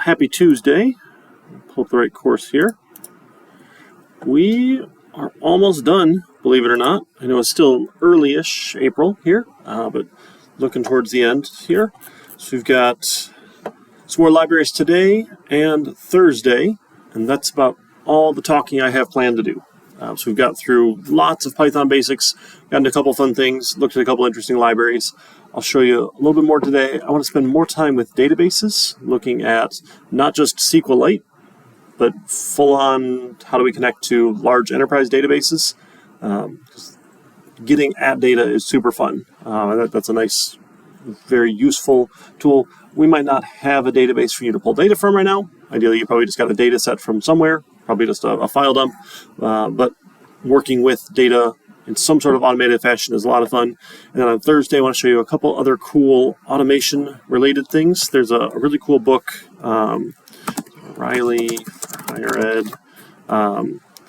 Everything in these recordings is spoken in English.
happy Tuesday. Pull up the right course here. We are almost done, believe it or not. I know it's still early-ish April here, but looking towards the end here. So we've got some more libraries today and Thursday, and that's about all the talking I have planned to do. So we've got through lots of Python basics, gotten a couple fun things, looked at a couple interesting libraries. I'll show you a little bit more today. I want to spend more time with databases, looking at not just SQLite, but full-on how do we connect to large enterprise databases. Getting at data is super fun. That's a nice, very useful tool. We might not have a database for you to pull data from right now. Ideally, you probably just got a data set from somewhere, probably just a file dump. But working with data in some sort of automated fashion is a lot of fun. And then on Thursday, I want to show you a couple other cool automation-related things. There's a really cool book, Riley, Higher Ed.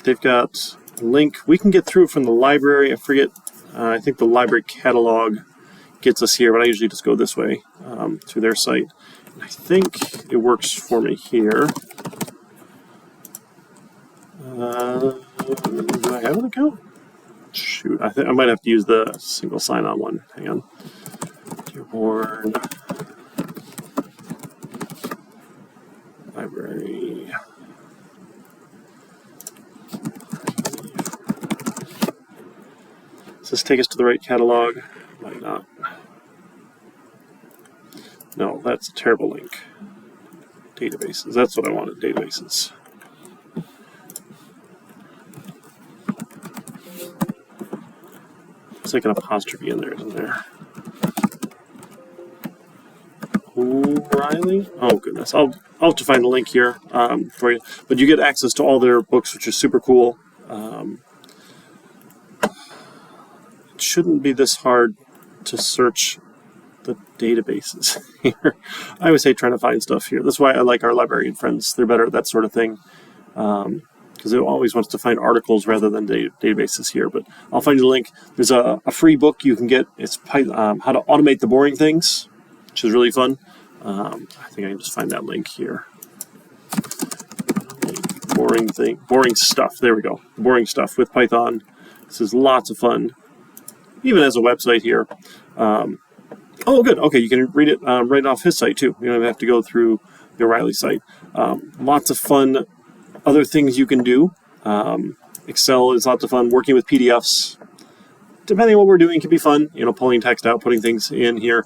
They've got a link. We can get through from the library. I forget. I think the library catalog gets us here, but I usually just go this way to their site. And I think it works for me here. Do I have an account? Shoot, I might have to use the single sign-on one. Hang on. Dearborn Library. Does this take us to the right catalog? Might not. No, that's a terrible link. Databases. That's what I wanted, databases. It's like an apostrophe in there, isn't there? O'Reilly? Oh, goodness. I'll have to find the link here for you. But you get access to all their books, which is super cool. It shouldn't be this hard to search the databases here. I always hate trying to find stuff here. That's why I like our librarian friends. They're better at that sort of thing. Because it always wants to find articles rather than databases here. But I'll find you the link. There's a free book you can get. It's how to automate the boring things, which is really fun. I think I can just find that link here. Boring stuff. There we go. Boring stuff with Python. This is lots of fun. Even as a website here. Oh, good. Okay, you can read it right off his site too. You don't even have to go through the O'Reilly site. Lots of fun. Other things you can do. Excel is lots of fun. Working with PDFs, depending on what we're doing, can be fun. Pulling text out, putting things in here.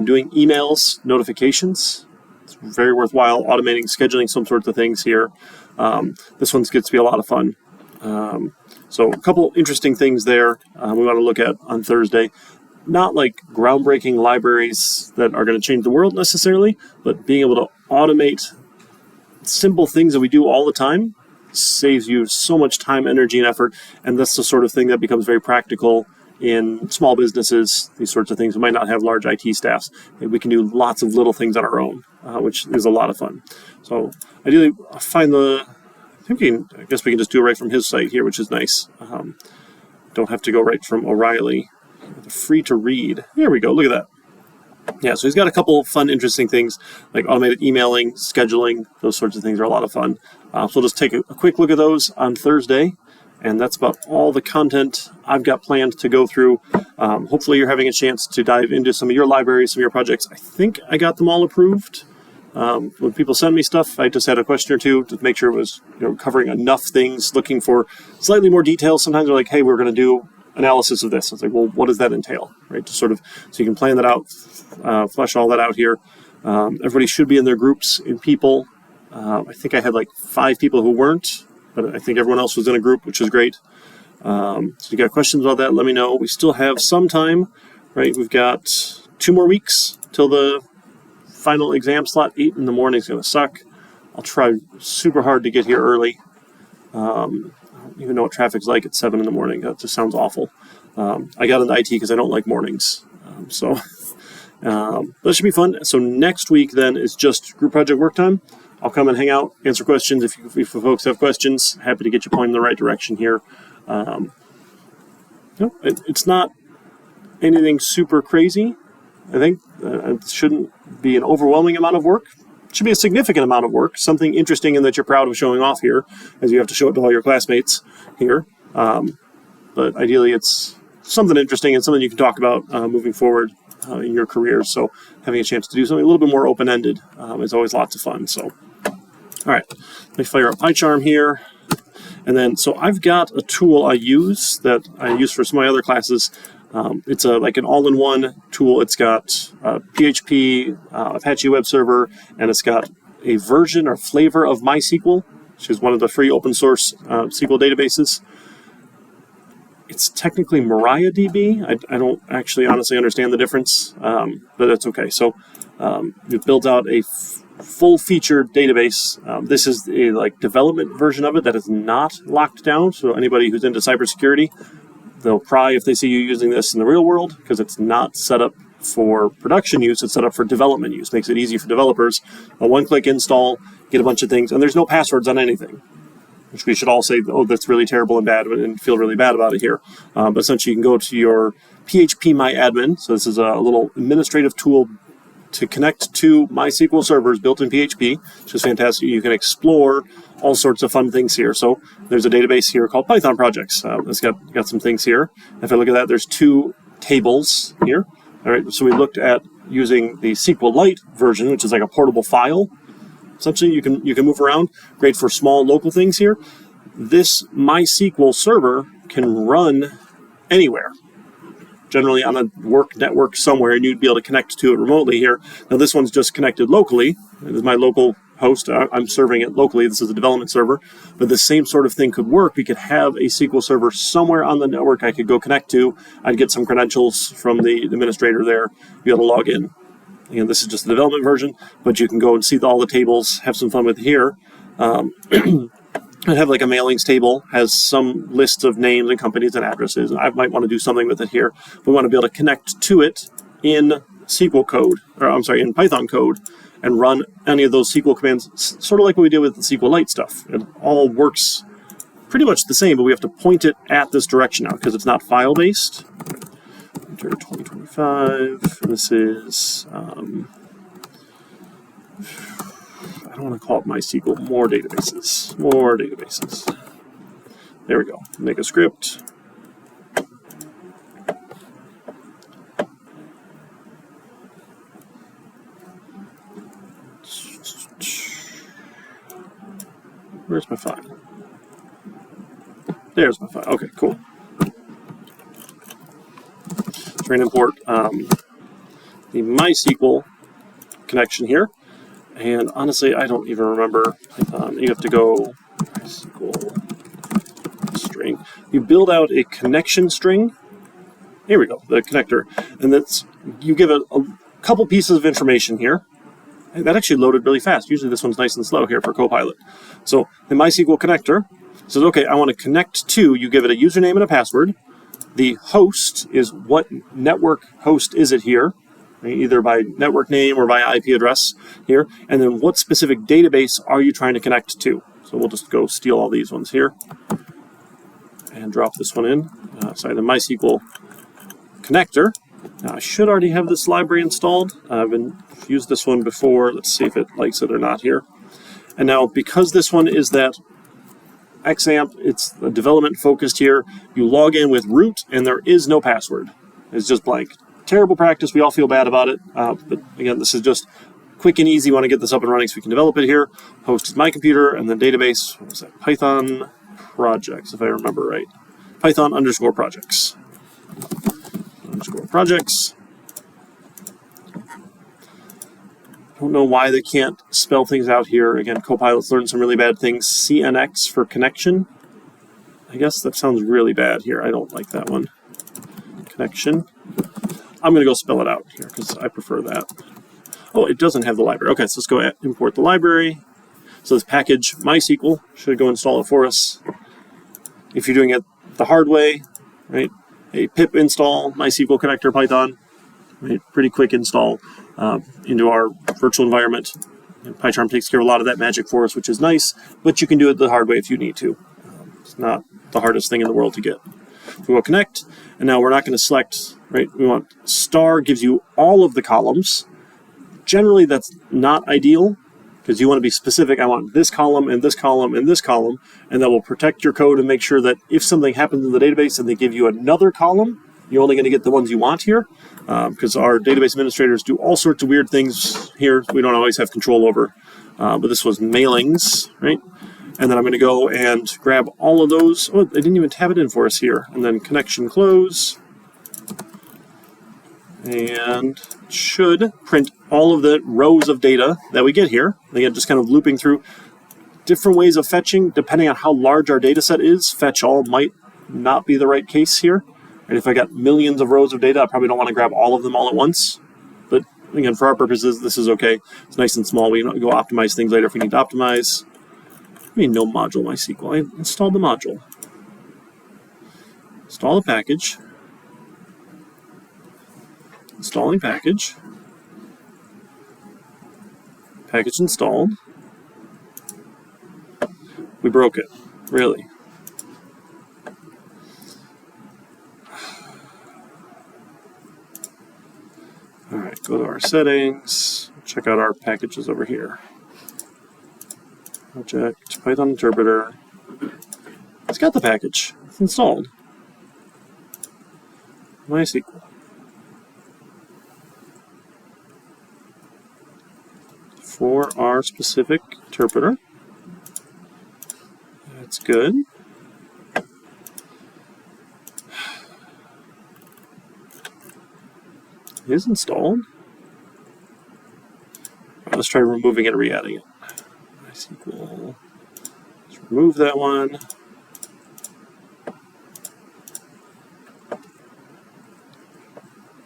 Doing emails, notifications. It's very worthwhile. Automating, scheduling some sorts of things here. This one gets to be a lot of fun. So a couple interesting things there we want to look at on Thursday. Not like groundbreaking libraries that are going to change the world necessarily, but being able to automate simple things that we do all the time saves you so much time, energy, and effort, and that's the sort of thing that becomes very practical in small businesses, these sorts of things. We might not have large IT staffs. We can do lots of little things on our own, which is a lot of fun. So ideally, find I guess we can just do it right from his site here, which is nice. Don't have to go right from O'Reilly. Free to read. Here we go. Look at that. Yeah, so he's got a couple of fun, interesting things like automated emailing, scheduling. Those sorts of things are a lot of fun. So we'll just take a quick look at those on Thursday. And that's about all the content I've got planned to go through. Hopefully you're having a chance to dive into some of your libraries, some of your projects. I think I got them all approved. When people send me stuff, I just had a question or two to make sure it was covering enough things, looking for slightly more details. Sometimes they're like, hey, we're going to do analysis of this. It's like, well, what does that entail, right? So you can plan that out, flesh all that out here. Everybody should be in their groups in people. I think I had like 5 people who weren't, but I think everyone else was in a group, which is great. So you got questions about that, let me know. We still have some time, right? We've got 2 more weeks till the final exam slot. 8 in the morning is going to suck. I'll try super hard to get here early. I don't even know what traffic's like at 7 in the morning. That just sounds awful. I got into IT because I don't like mornings. That should be fun. So next week then is just group project work time. I'll come and hang out, answer questions. If folks have questions, happy to get you pointed in the right direction here. It's not anything super crazy. I think it shouldn't be an overwhelming amount of work. should be a significant amount of work, something interesting and that you're proud of showing off here, as you have to show it to all your classmates here. But ideally, it's something interesting and something you can talk about moving forward in your career. So having a chance to do something a little bit more open-ended is always lots of fun. So, all right, let me fire up PyCharm here. And then, so I've got a tool I use that I use for some of my other classes. It's like an all-in-one tool. It's got PHP, Apache Web Server, and it's got a version or flavor of MySQL, which is one of the free open source SQL databases. It's technically MariaDB. I don't actually honestly understand the difference, but that's okay. So we've built out a full-featured database. This is a development version of it that is not locked down. So anybody who's into cybersecurity, they'll cry if they see you using this in the real world because it's not set up for production use. It's set up for development use. Makes it easy for developers. A one-click install, get a bunch of things, and there's no passwords on anything, which we should all say, oh, that's really terrible and bad, and feel really bad about it here. But essentially, you can go to your PHP MyAdmin. So this is a little administrative tool to connect to MySQL servers built in PHP, which is fantastic. You can explore all sorts of fun things here. So there's a database here called Python projects. It's got some things here. If I look at that, there's 2 tables here. All right, so we looked at using the SQLite version, which is like a portable file. Essentially, you can move around. Great for small local things here. This MySQL server can run anywhere, generally on a work network somewhere, and you'd be able to connect to it remotely here. Now, this one's just connected locally. This is my local host. I'm serving it locally. This is a development server. But the same sort of thing could work. We could have a SQL server somewhere on the network I could go connect to. I'd get some credentials from the administrator there, be able to log in. Again, this is just the development version, but you can go and see all the tables, have some fun with it here. I have like a mailings table, has some lists of names and companies and addresses. And I might want to do something with it here. We want to be able to connect to it in SQL code, or I'm sorry, in Python code, and run any of those SQL commands, sort of like what we did with the SQLite stuff. It all works pretty much the same, but we have to point it at this direction now because it's not file-based. Enter 2025. This is, I don't want to call it MySQL. More databases. More databases. There we go. Make a script. Where's my file? There's my file. Okay, cool. So we're going to import the MySQL connection here. And honestly, I don't even remember. You have to go MySQL string. You build out a connection string. Here we go, the connector. And that's, you give it a couple pieces of information here. And that actually loaded really fast. Usually this one's nice and slow here for Copilot. So the MySQL connector says, okay, I want to connect to, you give it a username and a password. The host is what network host is it here, right? Either by network name or by IP address here. And then what specific database are you trying to connect to? So we'll just go steal all these ones here and drop this one in. Sorry, the MySQL connector. Now, I should already have this library installed. I've used this one before. Let's see if it likes it or not here. And now, because this one is that XAMPP, it's the development focused here, you log in with root and there is no password. It's just blank. Terrible practice. We all feel bad about it. But again, this is just quick and easy. Want to get this up and running so we can develop it here. Host is my computer, and then database, what was that? Python projects, if I remember right. Python_projects. Projects. Don't know why they can't spell things out here. Again, Copilot's learned some really bad things. CNX for connection. I guess that sounds really bad here. I don't like that one. Connection. I'm going to go spell it out here because I prefer that. Oh, it doesn't have the library. Okay, so let's go import the library. So this package, MySQL, should go install it for us. If you're doing it the hard way, right? A pip install MySQL connector Python, right? Pretty quick install into our virtual environment. And PyCharm takes care of a lot of that magic for us, which is nice, but you can do it the hard way if you need to. It's not the hardest thing in the world to get. We will connect, and now we're not going to select, right? We want star gives you all of the columns. Generally, that's not ideal. because you want to be specific. I want this column and this column and this column, and that will protect your code and make sure that if something happens in the database and they give you another column, you're only going to get the ones you want here, because our database administrators do all sorts of weird things here we don't always have control over. But this was mailings, right? And then I'm going to go and grab all of those. Oh, they didn't even tab it in for us here. And then connection close. And should print all of the rows of data that we get here. Again, just kind of looping through different ways of fetching. Depending on how large our data set is, fetch all might not be the right case here. And if I got millions of rows of data, I probably don't want to grab all of them all at once. But again, for our purposes, this is okay. It's nice and small. We can go optimize things later if we need to optimize. I mean, no module MySQL. I installed the module. Install the package. Installing package. Package installed. We broke it. Really. All right, go to our settings. Check out our packages over here. Project, Python interpreter. It's got the package. It's installed. MySQL. For our specific interpreter. That's good. It is installed. Right, let's try removing it and re-adding it. MySQL. Let's remove that one.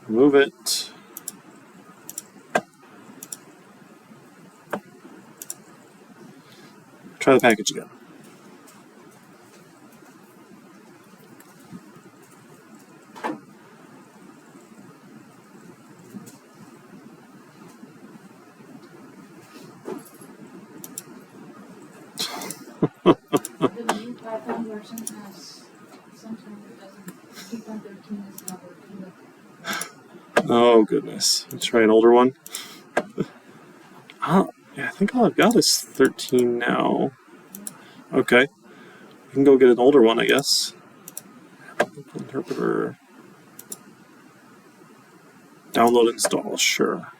Remove it. Try the package again. The new Python version has sometimes it doesn't. Python 13 is not working. Oh goodness. Let's try an older one. Yeah, I think all I've got is 13 now. Okay. We can go get an older one, I guess. Interpreter. Download, install, sure.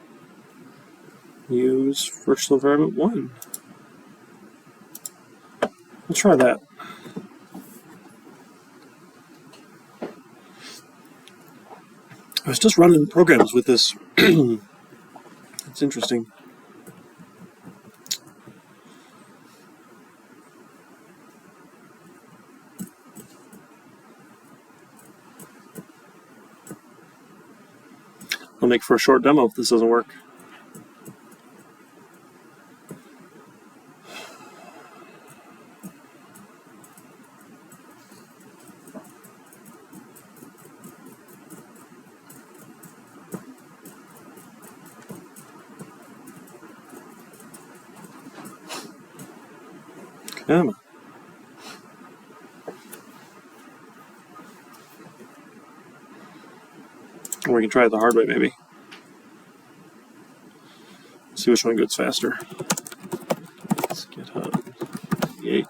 Use virtual environment 1. We'll try that. I was just running programs with this. It's interesting. I'll make for a short demo if this doesn't work. Come on. Or we can try it the hard way, maybe. See which one goes faster. Let's GitHub 8.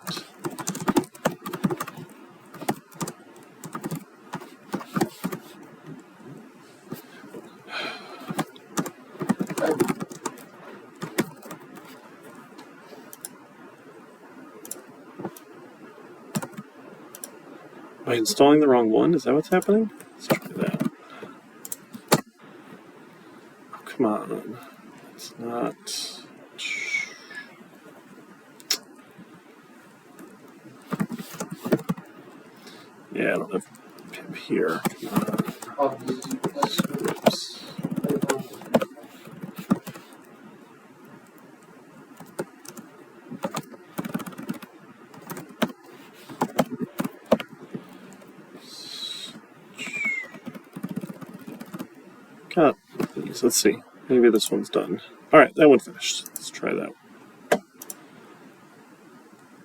Am I installing the wrong one? Is that what's happening? Let's try that. Oh, come on. It's not. Yeah, I don't have pip here. Oops. Got these. Let's see. Maybe this one's done. All right, that one finished. Let's try that.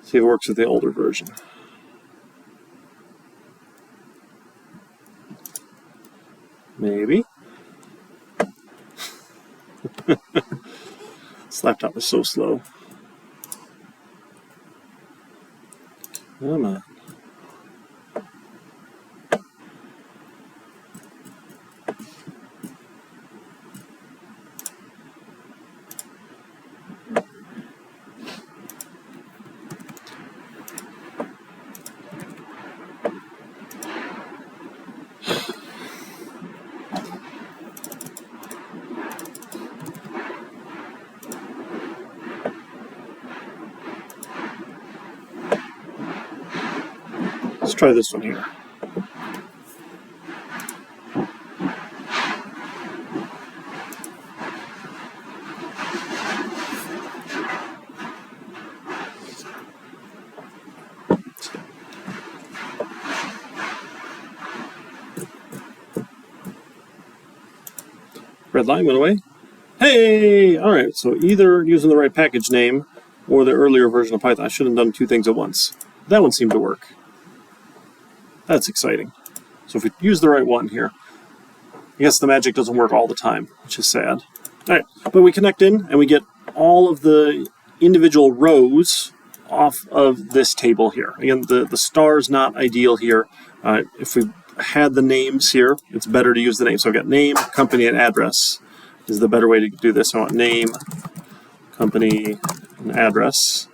See if it works with the older version. Maybe. It's This laptop is so slow. Come on. Let's try this one here. Red line went away. Hey! Alright, so either using the right package name or the earlier version of Python. I should have done two things at once. That one seemed to work. That's exciting. So if we use the right one here, I guess the magic doesn't work all the time, which is sad. Alright, but we connect in and we get all of the individual rows off of this table here. Again, the star is not ideal here. If we had the names here, it's better to use the name. So I've got name, company, and address is the better way to do this. I want name, company, and address.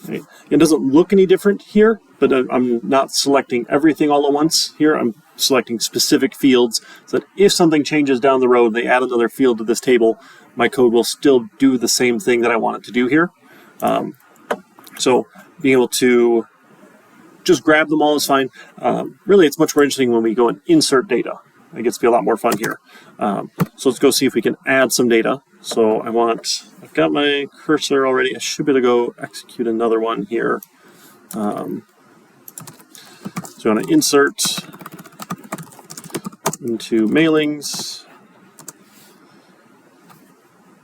Okay. It doesn't look any different here, but I'm not selecting everything all at once here. I'm selecting specific fields so that if something changes down the road, they add another field to this table, my code will still do the same thing that I want it to do here. So being able to just grab them all is fine. Really, it's much more interesting when we go and insert data. It gets to be a lot more fun here. So let's go see if we can add some data. So I've got my cursor already. I should be able to go execute another one here. So I want to insert into mailings.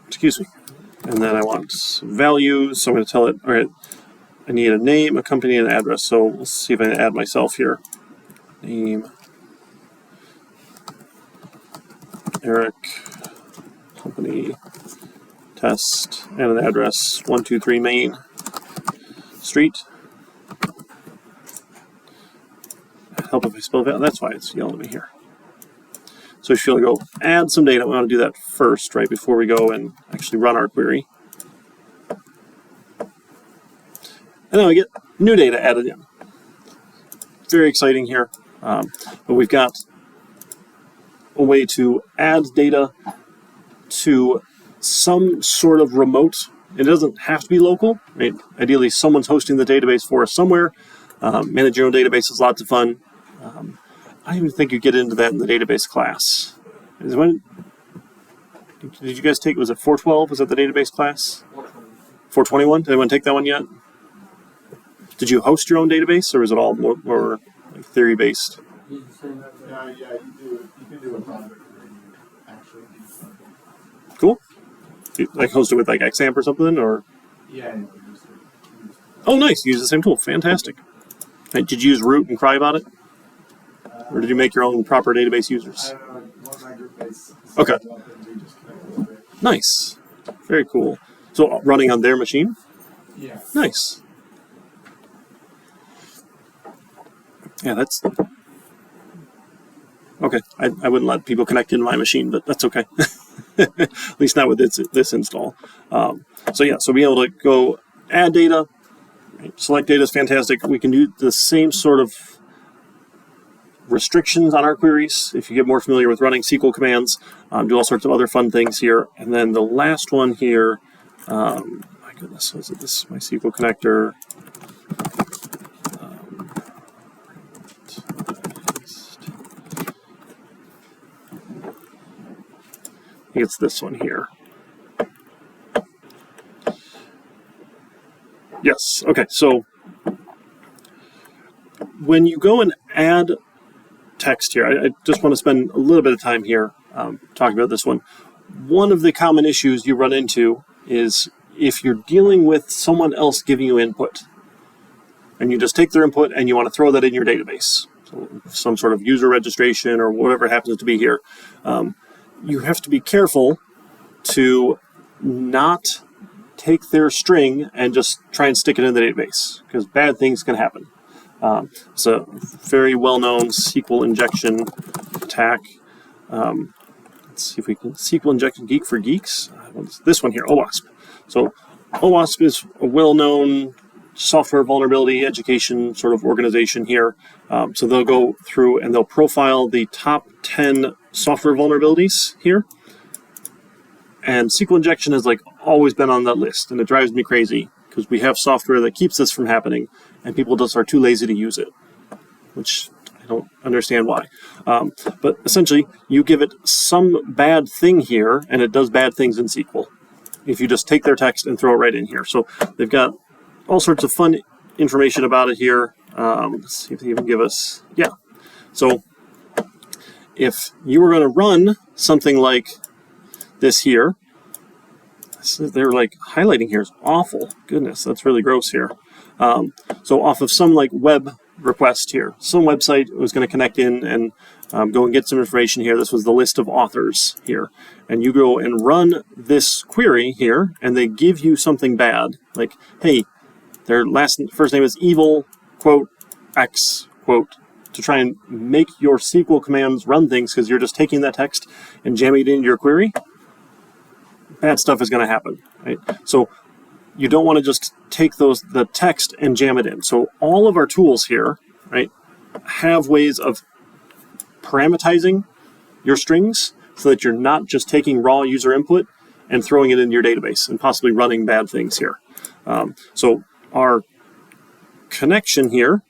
Excuse me. And then I want values. So I'm going to tell it, all right, I need a name, a company, and an address. So let's see if I can add myself here. Name, Eric, company, test, and an address, 123 Main Street. Help if I spell that. That's why it's yelling at me here. So if you want to go add some data, we want to do that first, right, before we go and actually run our query. And then we get new data added in. Very exciting here. But we've got a way to add data to some sort of remote. It doesn't have to be local, right? Ideally, someone's hosting the database for us somewhere. Manage your own database is lots of fun. I don't even think you get into that in the database class. Did you guys take, was it 412? Was that the database class? 421? Did anyone take that one yet? Did you host your own database, or is it all more like theory-based? Yeah, you can do a project where you actually Cool. You, like host it with like XAMPP or something, or? Yeah. Oh, nice. You use the same tool. Fantastic. Hey, did you use root and cry about it? Or did you make your own proper database users? I don't know, one of my group mates Okay. set it up and we just connected with it. Nice. Very cool. So running on their machine? Yeah. Nice. Yeah, that's... Okay, I wouldn't let people connect in my machine, but that's okay. At least not with this install. So yeah, so being able to go add data, right, select data is fantastic. We can do the same sort of restrictions on our queries if you get more familiar with running SQL commands. Do all sorts of other fun things here. And then the last one here, my goodness, was it this MySQL connector? It's this one here. Yes, okay, so when you go and add text here, I just want to spend a little bit of time here talking about this one. One of the common issues you run into is if you're dealing with someone else giving you input, and you just take their input and you want to throw that in your database, so some sort of user registration or whatever it happens to be here. You have to be careful to not take their string and just try and stick it in the database, because bad things can happen. It's a very well-known SQL injection attack. Let's see if we can SQL injection geek for geeks. This one here, OWASP. So OWASP is a well-known software vulnerability education sort of organization here. So they'll go through and they'll profile the top 10 software vulnerabilities here. And SQL injection has like always been on that list, and it drives me crazy because we have software that keeps this from happening, and people just are too lazy to use it, which I don't understand why. But essentially, you give it some bad thing here, and it does bad things in SQL. If you just take their text and throw it right in here. So they've got all sorts of fun information about it here. Let's see if they even give us, yeah. So if you were going to run something like this here, they're like highlighting here is awful. Goodness, that's really gross here. So off of some like web request here, some website was going to connect in and go and get some information here. This was the list of authors here. And you go and run this query here, and they give you something bad. Like, hey, their first name is evil, quote, X, quote, to try and make your SQL commands run things because you're just taking that text and jamming it into your query. Bad stuff is going to happen, right? So you don't want to just take the text and jam it in. So all of our tools here, right, have ways of parameterizing your strings so that you're not just taking raw user input and throwing it into your database and possibly running bad things here. So our connection here,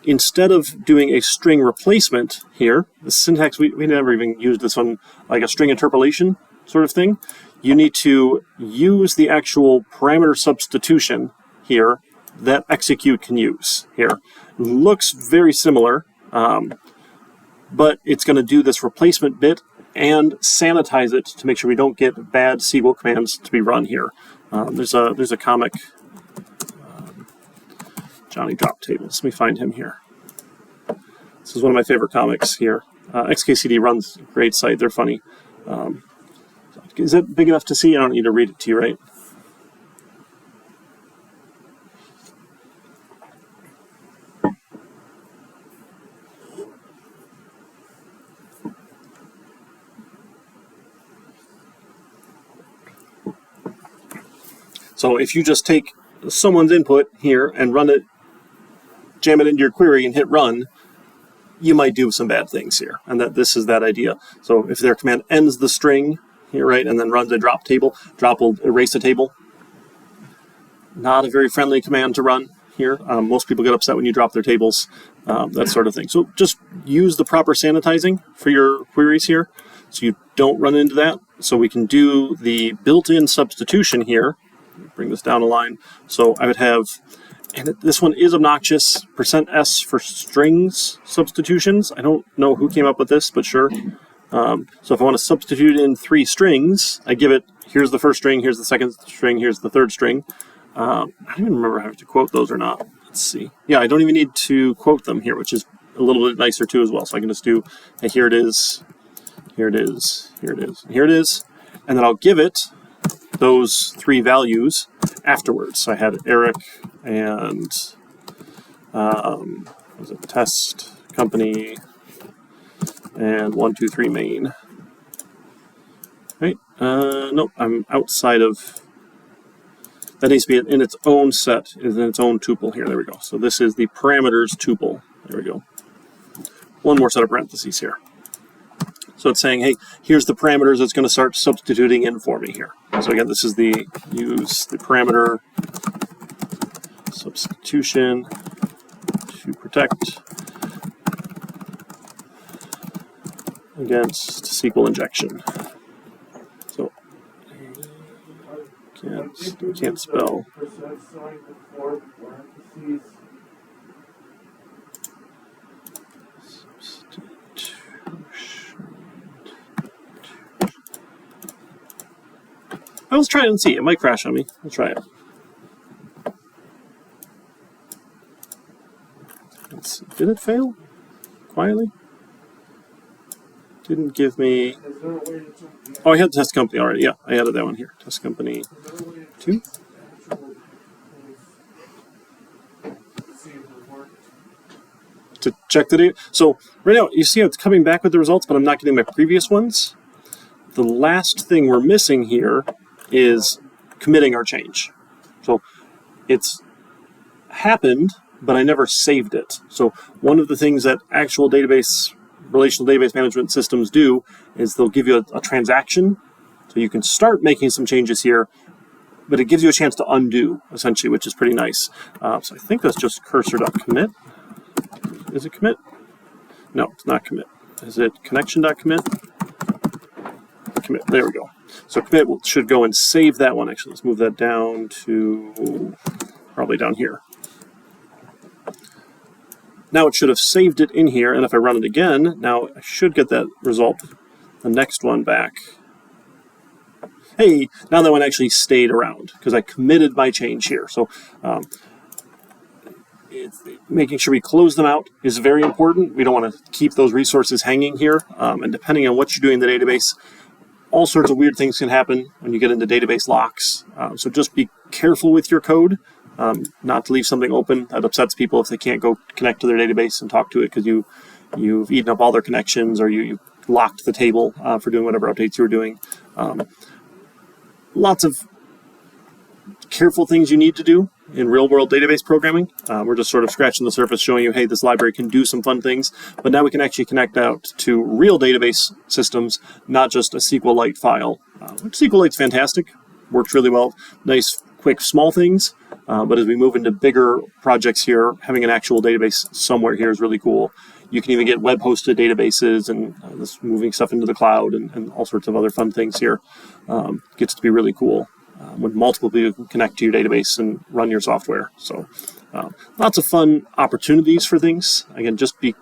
instead of doing a string replacement here, the syntax, we never even used this one, like a string interpolation sort of thing. You need to use the actual parameter substitution here that execute can use here. It looks very similar, but it's going to do this replacement bit and sanitize it to make sure we don't get bad SQL commands to be run here. There's a comic, Johnny Drop Tables. Let me find him here. This is one of my favorite comics here. XKCD runs a great site. They're funny. Is it big enough to see? I don't need to read it to you, right? So if you just take someone's input here and run it, jam it into your query and hit run, you might do some bad things here. And this is that idea. So if their command ends the string here, right, and then runs a drop table, drop will erase a table. Not a very friendly command to run here. Most people get upset when you drop their tables, that sort of thing. So just use the proper sanitizing for your queries here so you don't run into that. So we can do the built-in substitution here. Bring this down a line. So I would have, and this one is obnoxious, %s for strings substitutions. I don't know who came up with this, but sure. So if I want to substitute in 3 strings, I give it, here's the first string, here's the second string, here's the third string. I don't even remember having to quote those or not. Let's see. Yeah, I don't even need to quote them here, which is a little bit nicer too as well. So I can just do, hey, here it is, here it is, here it is, here it is. And then I'll give it those 3 values afterwards. So I had Eric and was it test company and 1, 2, 3 main. Right? Nope, I'm outside of. That needs to be in its own set, in its own tuple here. There we go. So this is the parameters tuple. There we go. One more set of parentheses here. So it's saying, hey, here's the parameters it's going to start substituting in for me here. So again, this is the use the parameter substitution to protect against SQL injection. So can't spell. Let's try it and see. It might crash on me. Let's try it. Did it fail? Quietly? Didn't give me. Oh, I had test company already. Yeah, I added that one here. Test company 2. To check the data. So right now, you see how it's coming back with the results, but I'm not getting my previous ones. The last thing we're missing here is committing our change. So it's happened, but I never saved it. So one of the things that actual relational database management systems do is they'll give you a transaction. So you can start making some changes here, but it gives you a chance to undo, essentially, which is pretty nice. So I think that's just cursor.commit. Is it commit? No, it's not commit. Is it connection.commit? Commit. There we go. So commit should go and save that one. Actually, let's move that down to probably down here. Now it should have saved it in here, and if I run it again, now I should get that result, the next one back. Hey, now that one actually stayed around because I committed my change here. So making sure we close them out is very important. We don't want to keep those resources hanging here. And depending on what you're doing in the database, all sorts of weird things can happen when you get into database locks. So just be careful with your code, not to leave something open. That upsets people if they can't go connect to their database and talk to it because you've eaten up all their connections or you locked the table for doing whatever updates you were doing. Lots of careful things you need to do in real-world database programming. We're just sort of scratching the surface, showing you, hey, this library can do some fun things, but now we can actually connect out to real database systems, not just a SQLite file. SQLite's fantastic, works really well, nice, quick, small things, but as we move into bigger projects here, having an actual database somewhere here is really cool. You can even get web-hosted databases and this moving stuff into the cloud and all sorts of other fun things here. Gets to be really cool. When multiple people can connect to your database and run your software. So lots of fun opportunities for things. Again, just be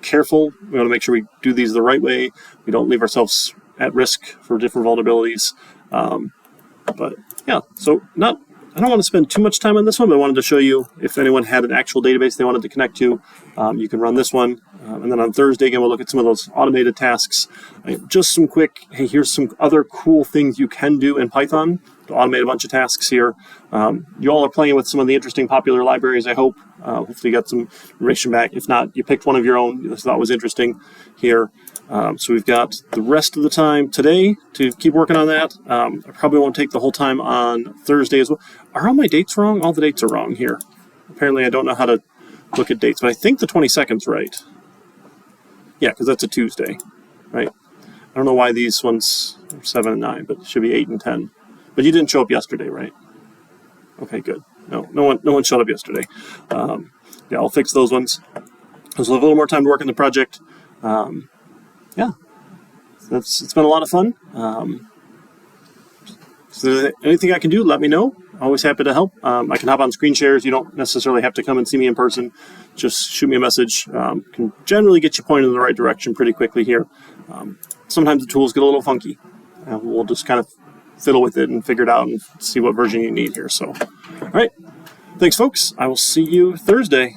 careful. We want to make sure we do these the right way. We don't leave ourselves at risk for different vulnerabilities. But yeah, so I don't want to spend too much time on this one, but I wanted to show you if anyone had an actual database they wanted to connect to, you can run this one. And then on Thursday, again, we'll look at some of those automated tasks. Just some quick, hey, here's some other cool things you can do in Python to automate a bunch of tasks here. You all are playing with some of the interesting popular libraries, I hope. Hopefully you got some information back. If not, you picked one of your own you thought was interesting here. So we've got the rest of the time today to keep working on that. I probably won't take the whole time on Thursday as well. Are all my dates wrong? All the dates are wrong here. Apparently I don't know how to look at dates, but I think the 22nd's right. Yeah, because that's a Tuesday, right? I don't know why these ones are 7 and 9, but it should be 8 and 10. But you didn't show up yesterday, right? Okay, good. No one showed up yesterday. Yeah, I'll fix those ones. There's a little more time to work on the project. Yeah, it's been a lot of fun. So anything I can do, let me know. Always happy to help. I can hop on screen shares. You don't necessarily have to come and see me in person. Just shoot me a message. Can generally get you pointed in the right direction pretty quickly here. Sometimes the tools get a little funky. We'll just kind of fiddle with it and figure it out and see what version you need here. So, all right. Thanks, folks. I will see you Thursday.